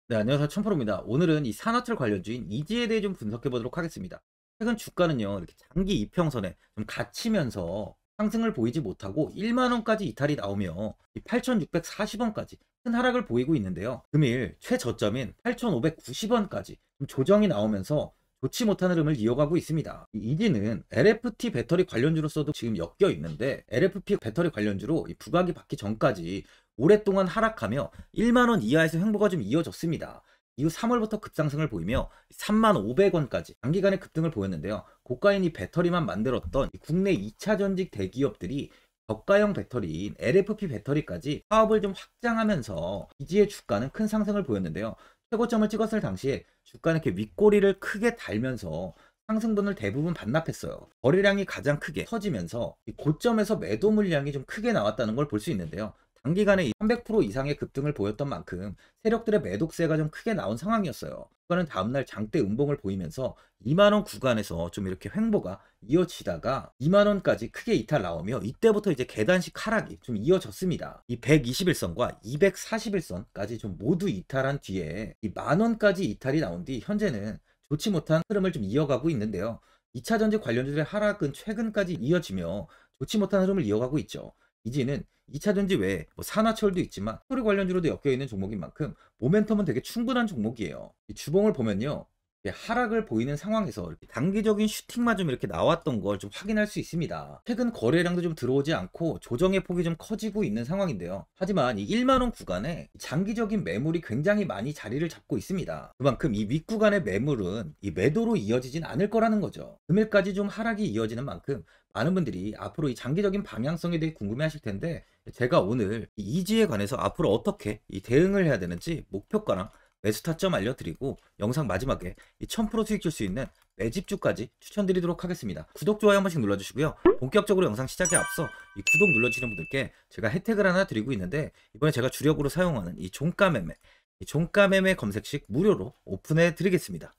네, 안녕하세요. 천프로입니다. 오늘은 이 산화철 관련주인 이지에 대해 좀 분석해 보도록 하겠습니다. 최근 주가는요, 이렇게 장기 이평선에 좀 갇히면서 상승을 보이지 못하고 1만 원까지 이탈이 나오며 8,640원까지 큰 하락을 보이고 있는데요. 금일 최저점인 8,590원까지 좀 조정이 나오면서 좋지 못한 흐름을 이어가고 있습니다. 이 이지는 LFT 배터리 관련주로서도 지금 엮여 있는데 LFP 배터리 관련주로 이 부각이 받기 전까지 오랫동안 하락하며 1만 원 이하에서 횡보가 좀 이어졌습니다. 이후 3월부터 급상승을 보이며 35,500원까지 단기간에 급등을 보였는데요. 고가인 이 배터리만 만들었던 국내 2차 전직 대기업들이 저가형 배터리인 LFP 배터리까지 사업을 좀 확장하면서 이지의 주가는 큰 상승을 보였는데요. 최고점을 찍었을 당시에 주가는 이렇게 윗꼬리를 크게 달면서 상승분을 대부분 반납했어요. 거래량이 가장 크게 터지면서 고점에서 매도 물량이 좀 크게 나왔다는 걸 볼 수 있는데요. 단기간에 300% 이상의 급등을 보였던 만큼 세력들의 매독세가 좀 크게 나온 상황이었어요. 주가는 다음날 장대 음봉을 보이면서 2만원 구간에서 좀 이렇게 횡보가 이어지다가 2만원까지 크게 이탈 나오며 이때부터 이제 계단식 하락이 좀 이어졌습니다. 이 121선과 241선까지 좀 모두 이탈한 뒤에 이 만원까지 이탈이 나온 뒤 현재는 좋지 못한 흐름을 좀 이어가고 있는데요. 2차 전지 관련주들의 하락은 최근까지 이어지며 좋지 못한 흐름을 이어가고 있죠. 이지는 2차 전지 외에 뭐 산화철도 있지만 소리 관련주로도 엮여 있는 종목인 만큼 모멘텀은 되게 충분한 종목이에요. 이 주봉을 보면요, 하락을 보이는 상황에서 이렇게 단기적인 슈팅만 좀 이렇게 나왔던 걸 좀 확인할 수 있습니다. 최근 거래량도 좀 들어오지 않고 조정의 폭이 좀 커지고 있는 상황인데요. 하지만 이 1만원 구간에 장기적인 매물이 굉장히 많이 자리를 잡고 있습니다. 그만큼 이 윗구간의 매물은 이 매도로 이어지진 않을 거라는 거죠. 금일까지 좀 하락이 이어지는 만큼 많은 분들이 앞으로 이 장기적인 방향성에 대해 궁금해 하실 텐데, 제가 오늘 이 이지에 관해서 앞으로 어떻게 이 대응을 해야 되는지 목표가랑 매수 타점 알려드리고 영상 마지막에 이 1000% 수익 줄 수 있는 매집주까지 추천드리도록 하겠습니다. 구독, 좋아요 한 번씩 눌러주시고요. 본격적으로 영상 시작에 앞서 이 구독 눌러주시는 분들께 제가 혜택을 하나 드리고 있는데, 이번에 제가 주력으로 사용하는 이 종가 매매, 이 종가 매매 검색식 무료로 오픈해 드리겠습니다.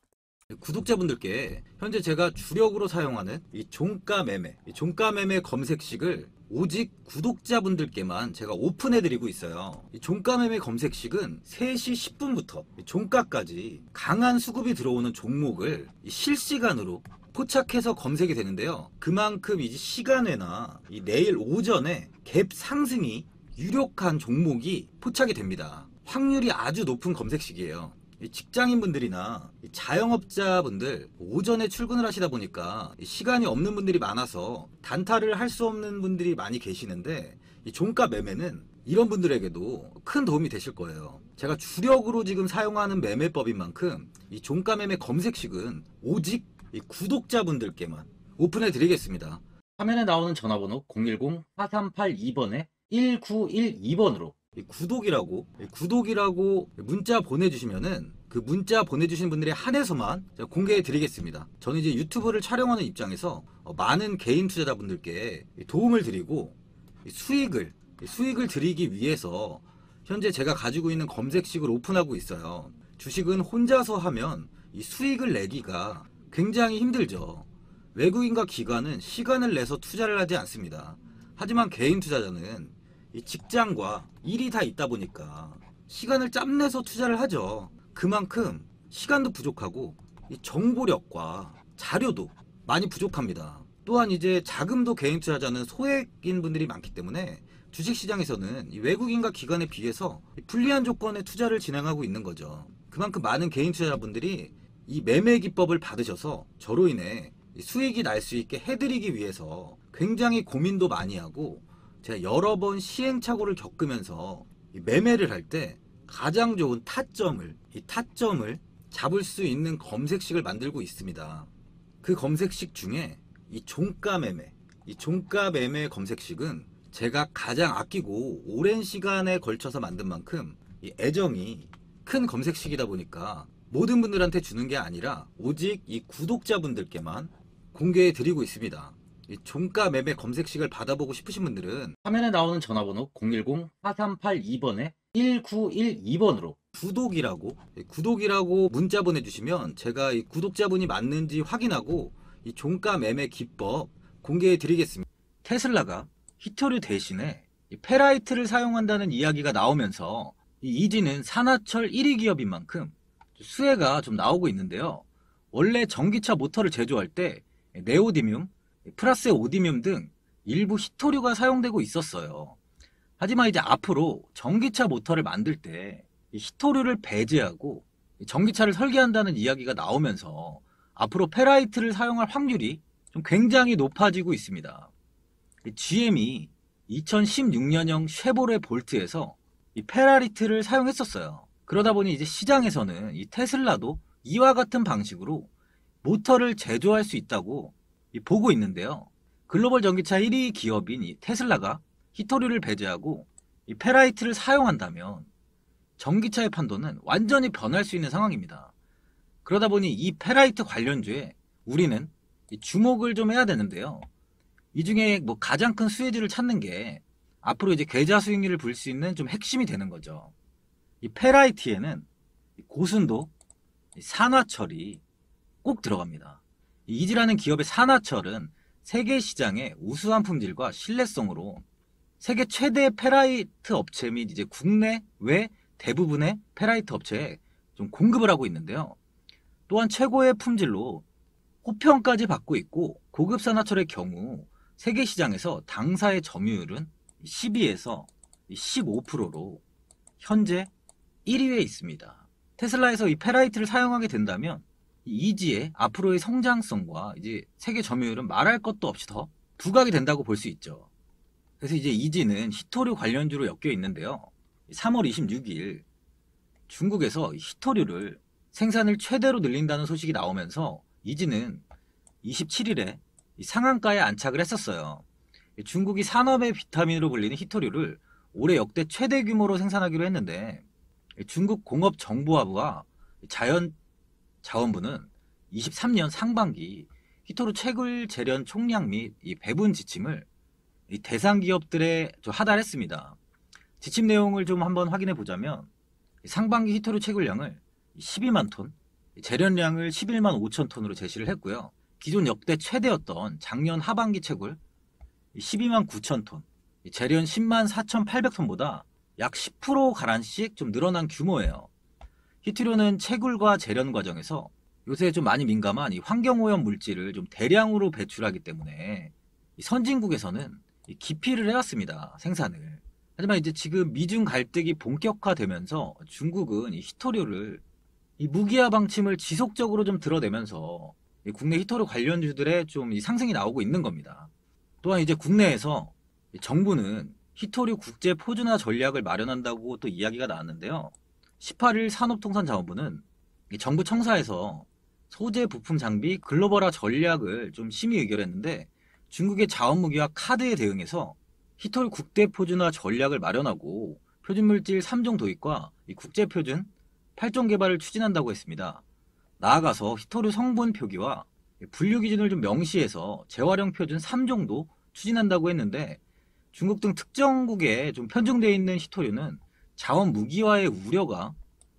구독자분들께 현재 제가 주력으로 사용하는 이 종가 매매, 이 종가 매매 검색식을 오직 구독자분들께만 제가 오픈해 드리고 있어요. 이 종가 매매 검색식은 3시 10분부터 종가까지 강한 수급이 들어오는 종목을 실시간으로 포착해서 검색이 되는데요. 그만큼 이제 시간외나 이 내일 오전에 갭 상승이 유력한 종목이 포착이 됩니다. 확률이 아주 높은 검색식이에요. 직장인분들이나 자영업자분들 오전에 출근을 하시다 보니까 시간이 없는 분들이 많아서 단타를 할 수 없는 분들이 많이 계시는데, 이 종가 매매는 이런 분들에게도 큰 도움이 되실 거예요. 제가 주력으로 지금 사용하는 매매법인 만큼 이 종가 매매 검색식은 오직 이 구독자분들께만 오픈해 드리겠습니다. 화면에 나오는 전화번호 010-4382번에 1912번으로 구독이라고 문자 보내주시면은 그 문자 보내주신 분들에 한해서만 제가 공개해 드리겠습니다. 저는 이제 유튜브를 촬영하는 입장에서 많은 개인 투자자분들께 도움을 드리고 수익을 드리기 위해서 현재 제가 가지고 있는 검색식을 오픈하고 있어요. 주식은 혼자서 하면 이 수익을 내기가 굉장히 힘들죠. 외국인과 기관은 시간을 내서 투자를 하지 않습니다. 하지만 개인 투자자는 이 직장과 일이 다 있다 보니까 시간을 짬내서 투자를 하죠. 그만큼 시간도 부족하고 이 정보력과 자료도 많이 부족합니다. 또한 이제 자금도 개인 투자자는 소액인 분들이 많기 때문에 주식시장에서는 이 외국인과 기관에 비해서 불리한 조건의 투자를 진행하고 있는 거죠. 그만큼 많은 개인 투자자분들이 이 매매 기법을 받으셔서 저로 인해 수익이 날 수 있게 해드리기 위해서 굉장히 고민도 많이 하고, 제가 여러 번 시행착오를 겪으면서 매매를 할 때 가장 좋은 타점을 잡을 수 있는 검색식을 만들고 있습니다. 그 검색식 중에 이 종가 매매 검색식은 제가 가장 아끼고 오랜 시간에 걸쳐서 만든 만큼 이 애정이 큰 검색식이다 보니까 모든 분들한테 주는 게 아니라 오직 이 구독자분들께만 공개해 드리고 있습니다. 이 종가 매매 검색식을 받아보고 싶으신 분들은 화면에 나오는 전화번호 010-4382번에 1912번으로 구독이라고 문자 보내주시면 제가 이 구독자분이 맞는지 확인하고 이 종가 매매 기법 공개해 드리겠습니다. 테슬라가 히토류 대신에 이 페라이트를 사용한다는 이야기가 나오면서 이 이지는 산화철 1위 기업인 만큼 수혜가 좀 나오고 있는데요. 원래 전기차 모터를 제조할 때 네오디뮴, 프라스오디뮴 등 일부 히토류가 사용되고 있었어요. 하지만 이제 앞으로 전기차 모터를 만들 때 히토류를 배제하고 전기차를 설계한다는 이야기가 나오면서 앞으로 페라이트를 사용할 확률이 좀 굉장히 높아지고 있습니다. GM이 2016년형 쉐보레 볼트에서 이 페라리트를 사용했었어요. 그러다 보니 이제 시장에서는 이 테슬라도 이와 같은 방식으로 모터를 제조할 수 있다고 보고 있는데요. 글로벌 전기차 1위 기업인 이 테슬라가 히토류를 배제하고 이 페라이트를 사용한다면 전기차의 판도는 완전히 변할 수 있는 상황입니다. 그러다 보니 이 페라이트 관련주에 우리는 주목을 좀 해야 되는데요. 이 중에 뭐 가장 큰 수혜주를 찾는 게 앞으로 이제 계좌 수익률을 볼 수 있는 좀 핵심이 되는 거죠. 이 페라이트에는 고순도 산화철이 꼭 들어갑니다. 이지라는 기업의 산화철은 세계 시장의 우수한 품질과 신뢰성으로 세계 최대 페라이트 업체 및 이제 국내외 대부분의 페라이트 업체에 좀 공급을 하고 있는데요. 또한 최고의 품질로 호평까지 받고 있고, 고급 산화철의 경우 세계 시장에서 당사의 점유율은 12에서 15%로 현재 1위에 있습니다. 테슬라에서 이 페라이트를 사용하게 된다면 이지의 앞으로의 성장성과 이제 세계 점유율은 말할 것도 없이 더 부각이 된다고 볼 수 있죠. 그래서 이제 이지는 히토류 관련주로 엮여 있는데요. 3월 26일 중국에서 히토류를 생산을 최대로 늘린다는 소식이 나오면서 이지는 27일에 상한가에 안착을 했었어요. 중국이 산업의 비타민으로 불리는 히토류를 올해 역대 최대 규모로 생산하기로 했는데, 중국 공업정보화부와 자연자원부는 23년 상반기 히토류 채굴 재련 총량 및 이 배분 지침을 이 대상 기업들에 좀 하달했습니다. 지침 내용을 좀 한번 확인해 보자면, 상반기 히토류 채굴량을 12만 톤, 재련량을 11만 5천 톤으로 제시를 했고요. 기존 역대 최대였던 작년 하반기 채굴 12만 9천 톤, 재련 10만 4,800톤보다 약 10%가량씩 좀 늘어난 규모예요. 히토류는 채굴과 재련 과정에서 요새 좀 많이 민감한 이 환경오염 물질을 좀 대량으로 배출하기 때문에 이 선진국에서는 기피를 해왔습니다, 생산을. 하지만 이제 지금 미중 갈등이 본격화되면서 중국은 이 히토류를 이 무기화 방침을 지속적으로 좀 드러내면서 이 국내 히토류 관련주들의 좀 이 상승이 나오고 있는 겁니다. 또한 이제 국내에서 정부는 히토류 국제 표준화 전략을 마련한다고 또 이야기가 나왔는데요. 18일 산업통상자원부는 정부 청사에서 소재 부품 장비 글로벌화 전략을 좀 심의 의결했는데, 중국의 자원무기와 카드에 대응해서 히토류 국대 표준화 전략을 마련하고 표준물질 3종 도입과 이 국제표준 8종 개발을 추진한다고 했습니다. 나아가서 히토류 성분 표기와 분류 기준을 좀 명시해서 재활용 표준 3종도 추진한다고 했는데, 중국 등 특정국에 좀 편중되어 있는 히토류는 자원 무기화의 우려가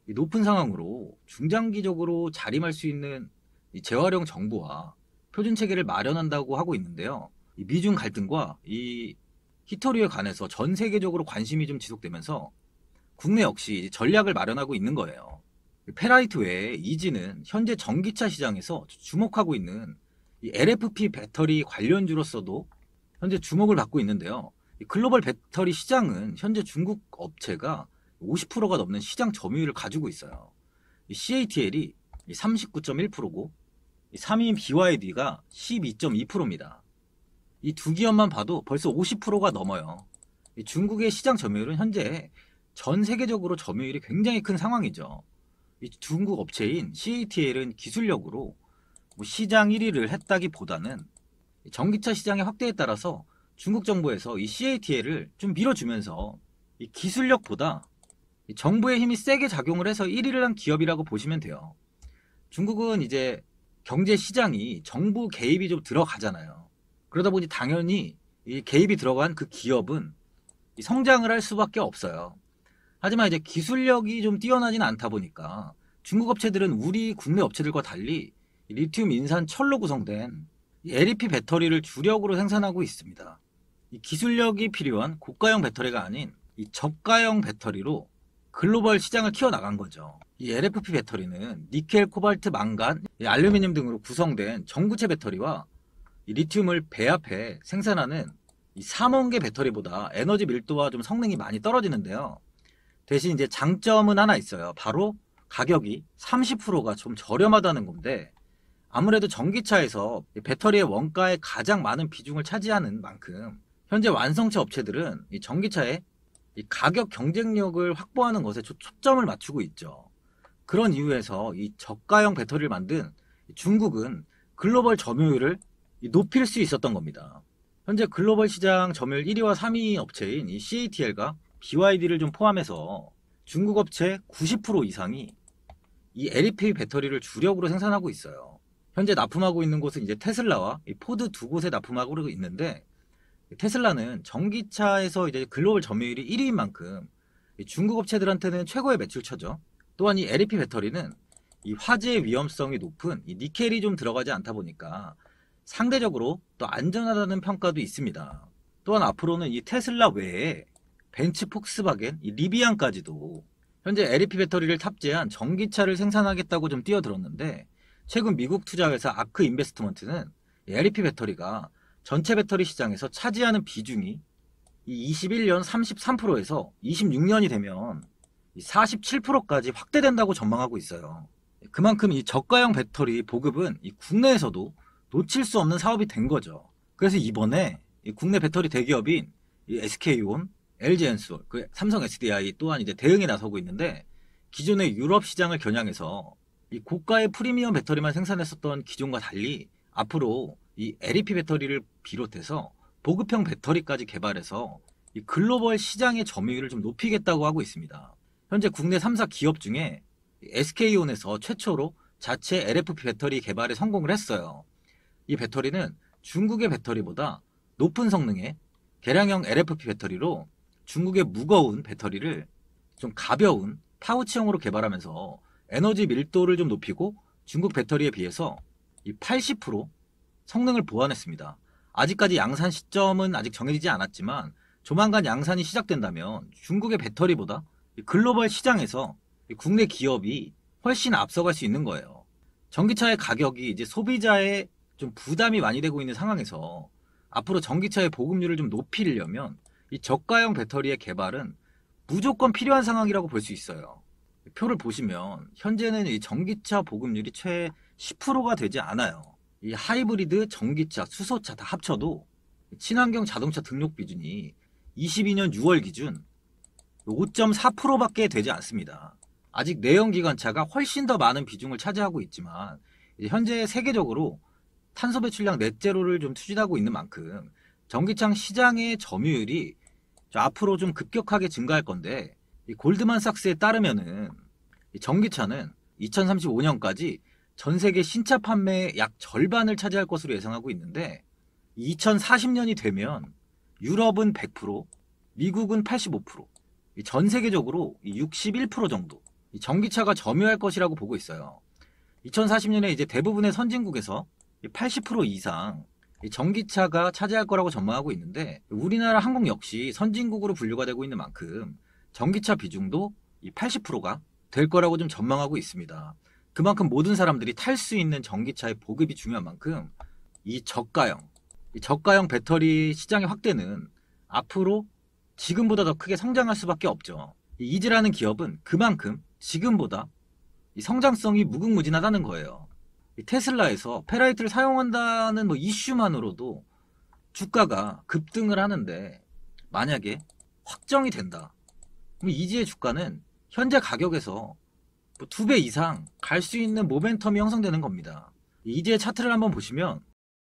높은 상황으로 중장기적으로 자림할 수 있는 이 재활용 정보와 표준 체계를 마련한다고 하고 있는데요. 이 미중 갈등과 이 히토류에 관해서 전 세계적으로 관심이 좀 지속되면서 국내 역시 전략을 마련하고 있는 거예요. 페라이트 외에 이지는 현재 전기차 시장에서 주목하고 있는 이 LFP 배터리 관련주로서도 현재 주목을 받고 있는데요. 이 글로벌 배터리 시장은 현재 중국 업체가 50%가 넘는 시장 점유율을 가지고 있어요. 이 CATL이 39.1%고 3위인 BYD가 12.2%입니다. 이 두 기업만 봐도 벌써 50%가 넘어요. 이 중국의 시장 점유율은 현재 전 세계적으로 점유율이 굉장히 큰 상황이죠. 이 중국 업체인 CATL은 기술력으로 뭐 시장 1위를 했다기보다는 전기차 시장의 확대에 따라서 중국 정부에서 이 CATL을 좀 밀어주면서 이 기술력보다 이 정부의 힘이 세게 작용을 해서 1위를 한 기업이라고 보시면 돼요. 중국은 이제 경제 시장이 정부 개입이 좀 들어가잖아요. 그러다 보니 당연히 이 개입이 들어간 그 기업은 이 성장을 할 수밖에 없어요. 하지만 이제 기술력이 좀 뛰어나진 않다 보니까 중국 업체들은 우리 국내 업체들과 달리 리튬 인산 철로 구성된 이 LFP 배터리를 주력으로 생산하고 있습니다. 이 기술력이 필요한 고가형 배터리가 아닌 이 저가형 배터리로 글로벌 시장을 키워나간 거죠. 이 LFP 배터리는 니켈, 코발트, 망간, 알루미늄 등으로 구성된 전구체 배터리와 이 리튬을 배합해 생산하는 이 삼원계 배터리보다 에너지 밀도와 좀 성능이 많이 떨어지는데요. 대신 이제 장점은 하나 있어요. 바로 가격이 30%가 좀 저렴하다는 건데, 아무래도 전기차에서 배터리의 원가에 가장 많은 비중을 차지하는 만큼 현재 완성차 업체들은 이 전기차의 이 가격 경쟁력을 확보하는 것에 초점을 맞추고 있죠. 그런 이유에서 이 저가형 배터리를 만든 중국은 글로벌 점유율을 높일 수 있었던 겁니다. 현재 글로벌 시장 점유율 1위와 3위 업체인 이 CATL과 BYD를 좀 포함해서 중국 업체 90% 이상이 이 LFP 배터리를 주력으로 생산하고 있어요. 현재 납품하고 있는 곳은 이제 테슬라와 이 포드 두 곳에 납품하고 있는데, 테슬라는 전기차에서 이제 글로벌 점유율이 1위인 만큼 중국 업체들한테는 최고의 매출처죠. 또한 이 LFP 배터리는 이 화재 위험성이 높은 이 니켈이 좀 들어가지 않다 보니까 상대적으로 또 안전하다는 평가도 있습니다. 또한 앞으로는 이 테슬라 외에 벤츠, 폭스바겐, 이 리비안까지도 현재 LFP 배터리를 탑재한 전기차를 생산하겠다고 좀 뛰어들었는데, 최근 미국 투자회사 아크 인베스트먼트는 LFP 배터리가 전체 배터리 시장에서 차지하는 비중이 21년 33%에서 26년이 되면 47%까지 확대된다고 전망하고 있어요. 그만큼 이 저가형 배터리 보급은 이 국내에서도 놓칠 수 없는 사업이 된 거죠. 그래서 이번에 이 국내 배터리 대기업인 이 SK온, LG엔솔, 삼성 SDI 또한 이제 대응에 나서고 있는데, 기존의 유럽 시장을 겨냥해서 이 고가의 프리미엄 배터리만 생산했었던 기존과 달리 앞으로 이 LFP 배터리를 비롯해서 보급형 배터리까지 개발해서 이 글로벌 시장의 점유율을 좀 높이겠다고 하고 있습니다. 현재 국내 3사 기업 중에 SK온에서 최초로 자체 LFP 배터리 개발에 성공을 했어요. 이 배터리는 중국의 배터리보다 높은 성능의 개량형 LFP 배터리로 중국의 무거운 배터리를 좀 가벼운 파우치형으로 개발하면서 에너지 밀도를 좀 높이고 중국 배터리에 비해서 이 80% 성능을 보완했습니다. 아직까지 양산 시점은 아직 정해지지 않았지만 조만간 양산이 시작된다면 중국의 배터리보다 글로벌 시장에서 국내 기업이 훨씬 앞서갈 수 있는 거예요. 전기차의 가격이 이제 소비자의 좀 부담이 많이 되고 있는 상황에서 앞으로 전기차의 보급률을 좀 높이려면 이 저가형 배터리의 개발은 무조건 필요한 상황이라고 볼 수 있어요. 표를 보시면 현재는 이 전기차 보급률이 최 10%가 되지 않아요. 이 하이브리드, 전기차, 수소차 다 합쳐도 친환경 자동차 등록 비중이 22년 6월 기준 5.4%밖에 되지 않습니다. 아직 내연기관차가 훨씬 더 많은 비중을 차지하고 있지만, 이제 현재 세계적으로 탄소 배출량 넷제로를 좀 추진하고 있는 만큼 전기차 시장의 점유율이 앞으로 좀 급격하게 증가할 건데, 이 골드만삭스에 따르면은 이 전기차는 2035년까지 전 세계 신차 판매의 약 절반을 차지할 것으로 예상하고 있는데, 2040년이 되면 유럽은 100%, 미국은 85%, 전 세계적으로 61% 정도 이 전기차가 점유할 것이라고 보고 있어요. 2040년에 이제 대부분의 선진국에서 80% 이상 전기차가 차지할 거라고 전망하고 있는데, 우리나라 한국 역시 선진국으로 분류가 되고 있는 만큼 전기차 비중도 80%가 될 거라고 좀 전망하고 있습니다. 그만큼 모든 사람들이 탈 수 있는 전기차의 보급이 중요한 만큼 이 저가형 배터리 시장의 확대는 앞으로 지금보다 더 크게 성장할 수밖에 없죠. 이 이즈라는 기업은 그만큼 지금보다 이 성장성이 무궁무진하다는 거예요. 이 테슬라에서 페라이트를 사용한다는 뭐 이슈만으로도 주가가 급등을 하는데, 만약에 확정이 된다, 그럼 이지의 주가는 현재 가격에서 뭐 2배 이상 갈 수 있는 모멘텀이 형성되는 겁니다. 이지의 차트를 한번 보시면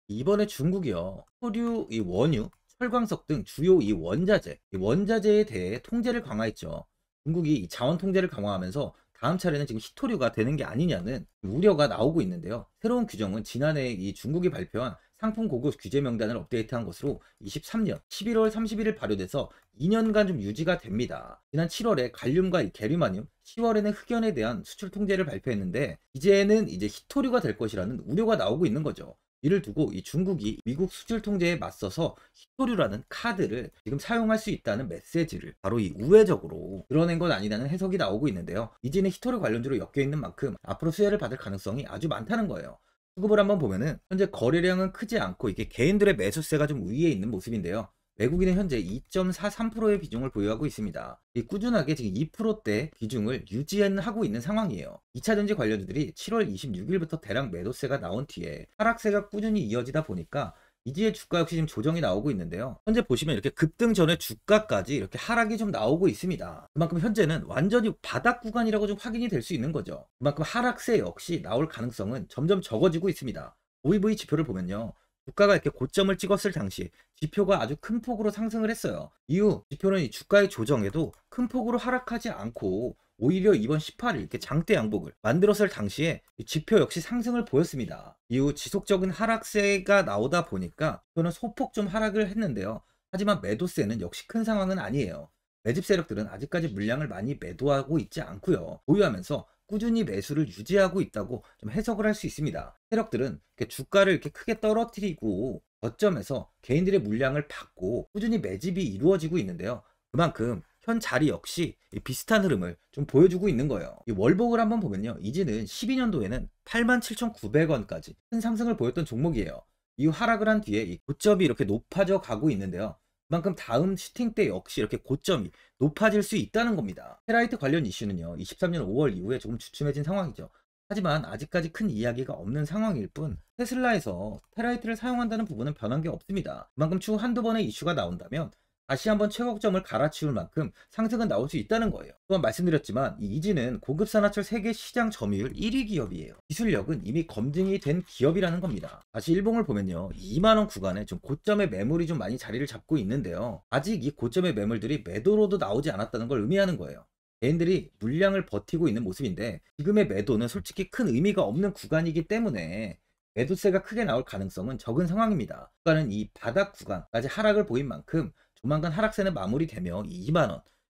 이번에 중국이요, 석유, 이 원유, 철광석 등 주요 이 원자재에 대해 통제를 강화했죠. 중국이 이 자원 통제를 강화하면서 다음 차례는 지금 희토류가 되는 게 아니냐는 우려가 나오고 있는데요. 새로운 규정은 지난해 이 중국이 발표한 상품 고급 규제 명단을 업데이트한 것으로 23년 11월 31일 발효돼서 2년간 좀 유지가 됩니다. 지난 7월에 갈륨과 게르마늄, 10월에는 흑연에 대한 수출 통제를 발표했는데, 이제는 이제 희토류가 될 것이라는 우려가 나오고 있는 거죠. 이를 두고 이 중국이 미국 수출 통제에 맞서서 히토류라는 카드를 지금 사용할 수 있다는 메시지를 바로 이 우회적으로 드러낸 것 아니냐는 해석이 나오고 있는데요. 이지는 히토류 관련주로 엮여 있는 만큼 앞으로 수혜를 받을 가능성이 아주 많다는 거예요. 수급을 한번 보면은 현재 거래량은 크지 않고 이게 개인들의 매수세가 좀 위에 있는 모습인데요. 외국인은 현재 2.43%의 비중을 보유하고 있습니다. 꾸준하게 지금 2%대 비중을 유지하고 있는 상황이에요. 2차전지 관련주들이 7월 26일부터 대량 매도세가 나온 뒤에 하락세가 꾸준히 이어지다 보니까 이지의 주가 역시 지금 조정이 나오고 있는데요. 현재 보시면 이렇게 급등 전에 주가까지 이렇게 하락이 좀 나오고 있습니다. 그만큼 현재는 완전히 바닥 구간이라고 좀 확인이 될 수 있는 거죠. 그만큼 하락세 역시 나올 가능성은 점점 적어지고 있습니다. OEV 지표를 보면요. 주가가 이렇게 고점을 찍었을 당시 지표가 아주 큰 폭으로 상승을 했어요. 이후 지표는 이 주가의 조정에도 큰 폭으로 하락하지 않고 오히려 이번 18일 이렇게 장대 양복을 만들었을 당시에 지표 역시 상승을 보였습니다. 이후 지속적인 하락세가 나오다 보니까 지표는 소폭 좀 하락을 했는데요. 하지만 매도세는 역시 큰 상황은 아니에요. 매집 세력들은 아직까지 물량을 많이 매도하고 있지 않고요. 보유하면서 꾸준히 매수를 유지하고 있다고 좀 해석을 할 수 있습니다. 세력들은 주가를 이렇게 크게 떨어뜨리고 저점에서 개인들의 물량을 받고 꾸준히 매집이 이루어지고 있는데요. 그만큼 현 자리 역시 비슷한 흐름을 좀 보여주고 있는 거예요. 이 월봉을 한번 보면요. 이지는 12년도에는 87,900원까지 큰 상승을 보였던 종목이에요. 이후 하락을 한 뒤에 이 고점이 이렇게 높아져 가고 있는데요. 그만큼 다음 슈팅 때 역시 이렇게 고점이 높아질 수 있다는 겁니다. 테라이트 관련 이슈는요. 23년 5월 이후에 조금 주춤해진 상황이죠. 하지만 아직까지 큰 이야기가 없는 상황일 뿐 테슬라에서 테라이트를 사용한다는 부분은 변한 게 없습니다. 그만큼 추후 한두 번의 이슈가 나온다면 다시 한번 최고점을 갈아치울 만큼 상승은 나올 수 있다는 거예요. 또한 말씀드렸지만 이 이지는 고급 산화철 세계 시장 점유율 1위 기업이에요. 기술력은 이미 검증이 된 기업이라는 겁니다. 다시 일봉을 보면요. 2만원 구간에 좀 고점의 매물이 좀 많이 자리를 잡고 있는데요. 아직 이 고점의 매물들이 매도로도 나오지 않았다는 걸 의미하는 거예요. 개인들이 물량을 버티고 있는 모습인데 지금의 매도는 솔직히 큰 의미가 없는 구간이기 때문에 매도세가 크게 나올 가능성은 적은 상황입니다. 주가는 이 바닥 구간까지 하락을 보인 만큼 조만간 하락세는 마무리되며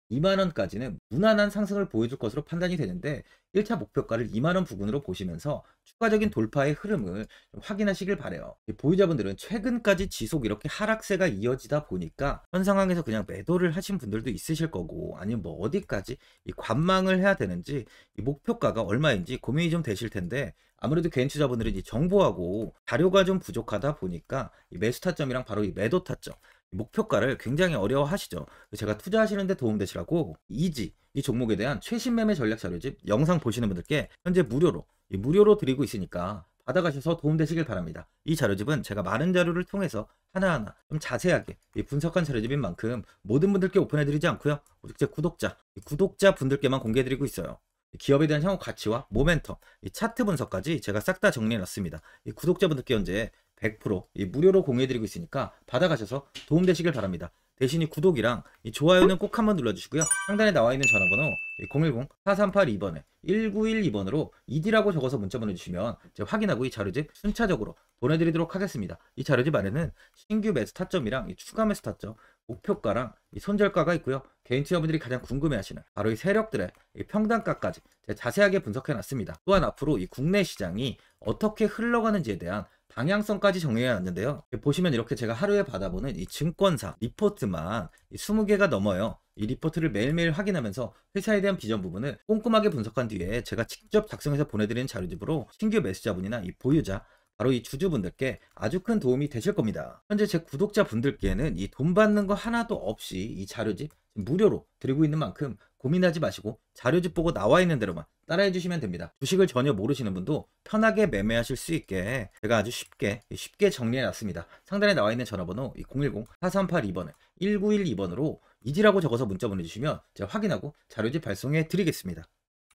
2만원까지는 무난한 상승을 보여줄 것으로 판단이 되는데 1차 목표가를 2만원 부근으로 보시면서 추가적인 돌파의 흐름을 좀 확인하시길 바래요. 보유자분들은 최근까지 지속 이렇게 하락세가 이어지다 보니까 현 상황에서 그냥 매도를 하신 분들도 있으실 거고 아니면 뭐 어디까지 이 관망을 해야 되는지 이 목표가가 얼마인지 고민이 좀 되실 텐데 아무래도 개인 투자분들은 이 정보하고 자료가 좀 부족하다 보니까 이 매수 타점이랑 바로 이 매도 타점 목표가를 굉장히 어려워하시죠. 제가 투자하시는데 도움되시라고 이지 이 종목에 대한 최신 매매 전략 자료집 영상 보시는 분들께 현재 무료로 드리고 있으니까 받아가셔서 도움되시길 바랍니다. 이 자료집은 제가 많은 자료를 통해서 하나하나 좀 자세하게 분석한 자료집인 만큼 모든 분들께 오픈해드리지 않고요. 오직 제 구독자 분들께만 공개해드리고 있어요. 기업에 대한 향후 가치와 모멘텀, 차트 분석까지 제가 싹 다 정리해놨습니다. 구독자분들께 현재 100% 무료로 공유해드리고 있으니까 받아가셔서 도움되시길 바랍니다. 대신 이 구독이랑 이 좋아요는 꼭 한번 눌러주시고요. 상단에 나와 있는 전화번호 010-4382번에 1912번으로 이디라고 적어서 문자 보내주시면 제가 확인하고 이 자료집 순차적으로 보내드리도록 하겠습니다. 이 자료집 안에는 신규 매수 타점이랑 이 추가 매수 타점, 목표가랑 이 손절가가 있고요. 개인 투자분들이 가장 궁금해하시는 바로 이 세력들의 이 평단가까지 제가 자세하게 분석해놨습니다. 또한 앞으로 이 국내 시장이 어떻게 흘러가는지에 대한 방향성까지 정리해놨는데요. 보시면 이렇게 제가 하루에 받아보는 이 증권사 리포트만 20개가 넘어요. 이 리포트를 매일매일 확인하면서 회사에 대한 비전 부분을 꼼꼼하게 분석한 뒤에 제가 직접 작성해서 보내드리는 자료집으로 신규 매수자분이나 이 보유자 바로 이 주주분들께 아주 큰 도움이 되실 겁니다. 현재 제 구독자분들께는 이 돈 받는 거 하나도 없이 이 자료집 무료로 드리고 있는 만큼 고민하지 마시고 자료집 보고 나와 있는 대로만 따라해 주시면 됩니다. 주식을 전혀 모르시는 분도 편하게 매매하실 수 있게 제가 아주 쉽게 정리해 놨습니다. 상단에 나와 있는 전화번호 010-4382번에 1912번으로 이지라고 적어서 문자 보내주시면 제가 확인하고 자료집 발송해 드리겠습니다.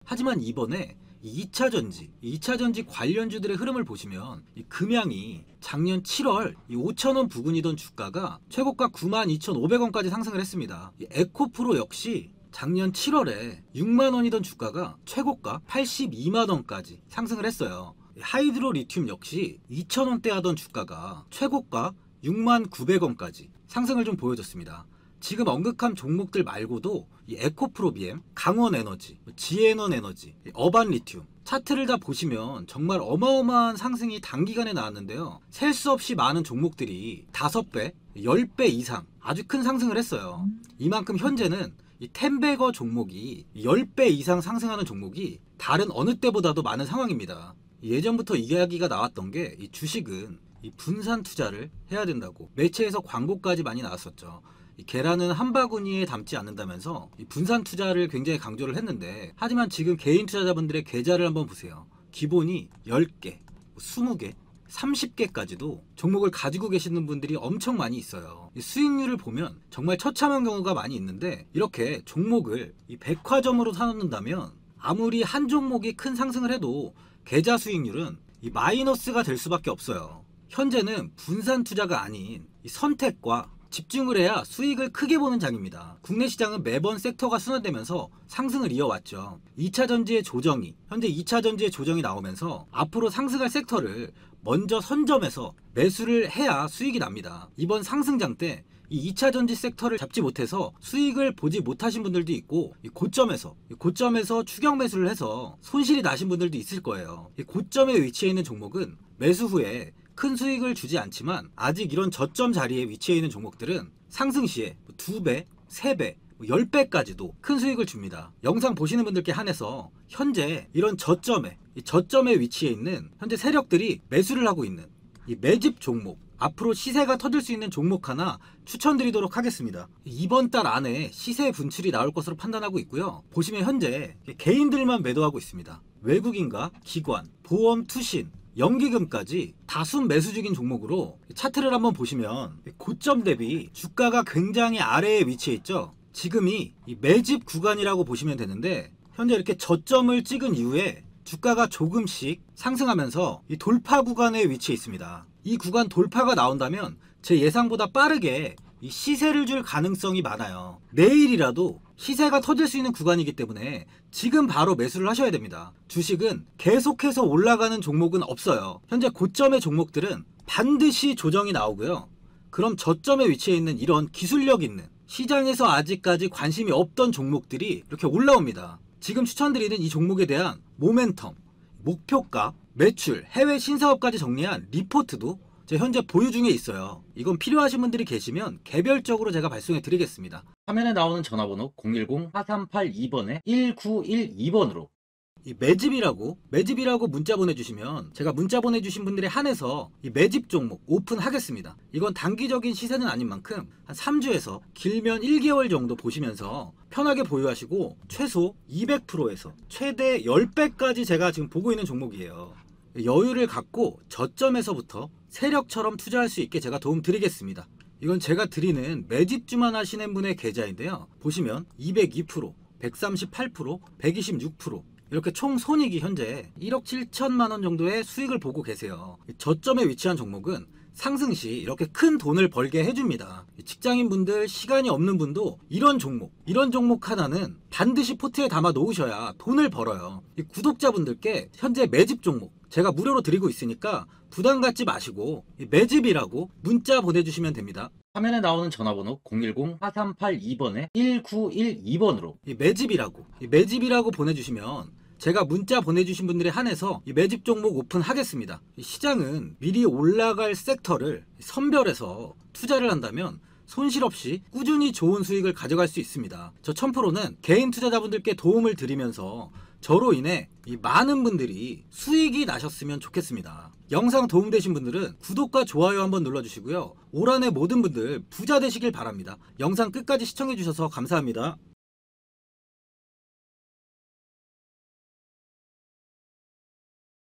하지만 이번에 2차전지 관련주들의 흐름을 보시면 이 금양이 작년 7월 5,000원 부근이던 주가가 최고가 92,500원까지 상승을 했습니다. 이 에코프로 역시 작년 7월에 6만원이던 주가가 최고가 82만원까지 상승을 했어요. 하이드로 리튬 역시 2,000원대 하던 주가가 최고가 69,900원까지 상승을 좀 보여줬습니다. 지금 언급한 종목들 말고도 이 에코프로비엠, 강원에너지, 지에넌에너지, 어반리튬, 차트를 다 보시면 정말 어마어마한 상승이 단기간에 나왔는데요. 셀 수 없이 많은 종목들이 5배, 10배 이상 아주 큰 상승을 했어요. 이만큼 현재는 이 텐베거 종목이 10배 이상 상승하는 종목이 다른 어느 때보다도 많은 상황입니다. 예전부터 이야기가 나왔던 게 이 주식은 이 분산 투자를 해야 된다고 매체에서 광고까지 많이 나왔었죠. 이 계란은 한 바구니에 담지 않는다면서 이 분산 투자를 굉장히 강조를 했는데, 하지만 지금 개인 투자자분들의 계좌를 한번 보세요. 기본이 10개, 20개, 30개까지도 종목을 가지고 계시는 분들이 엄청 많이 있어요. 이 수익률을 보면 정말 처참한 경우가 많이 있는데, 이렇게 종목을 이 백화점으로 사놓는다면 아무리 한 종목이 큰 상승을 해도 계좌 수익률은 이 마이너스가 될 수밖에 없어요. 현재는 분산 투자가 아닌 이 선택과 집중을 해야 수익을 크게 보는 장입니다. 국내 시장은 매번 섹터가 순환되면서 상승을 이어왔죠. 2차전지의 조정이, 현재 2차전지의 조정이 나오면서 앞으로 상승할 섹터를 먼저 선점해서 매수를 해야 수익이 납니다. 이번 상승장 때 이 2차전지 섹터를 잡지 못해서 수익을 보지 못하신 분들도 있고, 이 고점에서 추격 매수를 해서 손실이 나신 분들도 있을 거예요. 이 고점에 위치해 있는 종목은 매수 후에 큰 수익을 주지 않지만, 아직 이런 저점 자리에 위치해 있는 종목들은 상승 시에 2배, 3배, 10배까지도 큰 수익을 줍니다. 영상 보시는 분들께 한해서 현재 이런 저점에 위치해 있는 현재 세력들이 매수를 하고 있는 이 매집 종목, 앞으로 시세가 터질 수 있는 종목 하나 추천드리도록 하겠습니다. 이번 달 안에 시세 분출이 나올 것으로 판단하고 있고요. 보시면 현재 개인들만 매도하고 있습니다. 외국인과 기관, 보험, 투신, 연기금까지 다수 매수 중인 종목으로 차트를 한번 보시면 고점 대비 주가가 굉장히 아래에 위치해 있죠. 지금이 이 매집 구간이라고 보시면 되는데, 현재 이렇게 저점을 찍은 이후에 주가가 조금씩 상승하면서 이 돌파 구간에 위치해 있습니다. 이 구간 돌파가 나온다면 제 예상보다 빠르게 이 시세를 줄 가능성이 많아요. 내일이라도 시세가 터질 수 있는 구간이기 때문에 지금 바로 매수를 하셔야 됩니다. 주식은 계속해서 올라가는 종목은 없어요. 현재 고점의 종목들은 반드시 조정이 나오고요. 그럼 저점에 위치해 있는 이런 기술력 있는, 시장에서 아직까지 관심이 없던 종목들이 이렇게 올라옵니다. 지금 추천드리는 이 종목에 대한 모멘텀, 목표가, 매출, 해외 신사업까지 정리한 리포트도 제 현재 보유 중에 있어요. 이건 필요하신 분들이 계시면 개별적으로 제가 발송해 드리겠습니다. 화면에 나오는 전화번호 010-4382번에 1912번으로 이 매집이라고 문자 보내주시면 제가 문자 보내주신 분들에 한해서 이 매집 종목 오픈하겠습니다. 이건 단기적인 시세는 아닌 만큼 한 3주에서 길면 1개월 정도 보시면서 편하게 보유하시고, 최소 200%에서 최대 10배까지 제가 지금 보고 있는 종목이에요. 여유를 갖고 저점에서부터 세력처럼 투자할 수 있게 제가 도움 드리겠습니다. 이건 제가 드리는 매집주만 하시는 분의 계좌인데요. 보시면 202%, 138%, 126%, 이렇게 총 손익이 현재 1억 7천만 원 정도의 수익을 보고 계세요. 저점에 위치한 종목은 상승 시 이렇게 큰 돈을 벌게 해줍니다. 직장인분들, 시간이 없는 분도 이런 종목 하나는 반드시 포트에 담아 놓으셔야 돈을 벌어요. 이 구독자분들께 현재 매집 종목 제가 무료로 드리고 있으니까 부담 갖지 마시고 매집이라고 문자 보내주시면 됩니다. 화면에 나오는 전화번호 010-4382번에 1912번으로 매집이라고 보내주시면 제가 문자 보내주신 분들에 한해서 이 매집 종목 오픈하겠습니다. 시장은 미리 올라갈 섹터를 선별해서 투자를 한다면 손실 없이 꾸준히 좋은 수익을 가져갈 수 있습니다. 저 1000%는 개인 투자자분들께 도움을 드리면서 저로 인해 이 많은 분들이 수익이 나셨으면 좋겠습니다. 영상 도움되신 분들은 구독과 좋아요 한번 눌러주시고요. 올 한해 모든 분들 부자 되시길 바랍니다. 영상 끝까지 시청해주셔서 감사합니다.